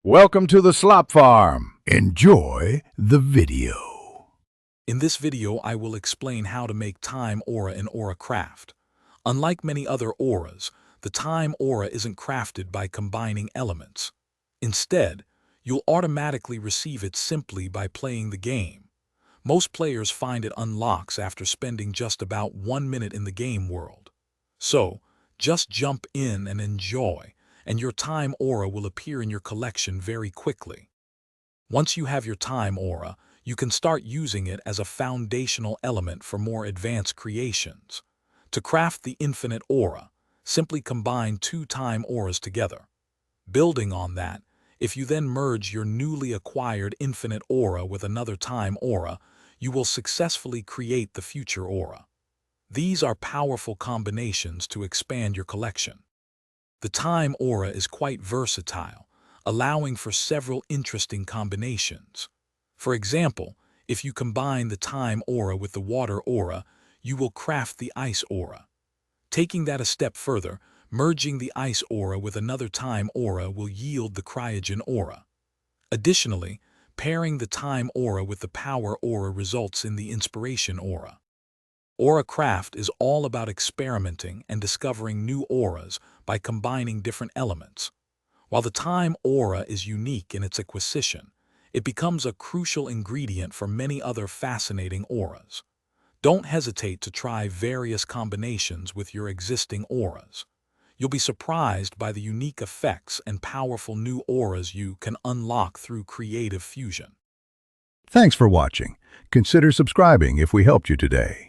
Welcome to the Slop Farm. Enjoy the video. In this video, I will explain how to make Time Aura in Aura Craft. Unlike many other auras, the Time Aura isn't crafted by combining elements. Instead, you'll automatically receive it simply by playing the game. Most players find it unlocks after spending just about 1 minute in the game world. So, just jump in and enjoy, and your Time Aura will appear in your collection very quickly. Once you have your Time Aura, you can start using it as a foundational element for more advanced creations. To craft the Infinite Aura, simply combine 2 Time Auras together. Building on that, if you then merge your newly acquired Infinite Aura with another Time Aura, you will successfully create the Future Aura. These are powerful combinations to expand your collection. The Time Aura is quite versatile, allowing for several interesting combinations. For example, if you combine the Time Aura with the Water Aura, you will craft the Ice Aura. Taking that a step further, merging the Ice Aura with another Time Aura will yield the Cryogen Aura. Additionally, pairing the Time Aura with the Power Aura results in the Inspiration Aura. Aura Craft is all about experimenting and discovering new auras by combining different elements. While the Time Aura is unique in its acquisition, it becomes a crucial ingredient for many other fascinating auras. Don't hesitate to try various combinations with your existing auras. You'll be surprised by the unique effects and powerful new auras you can unlock through creative fusion. Thanks for watching. Consider subscribing if we helped you today.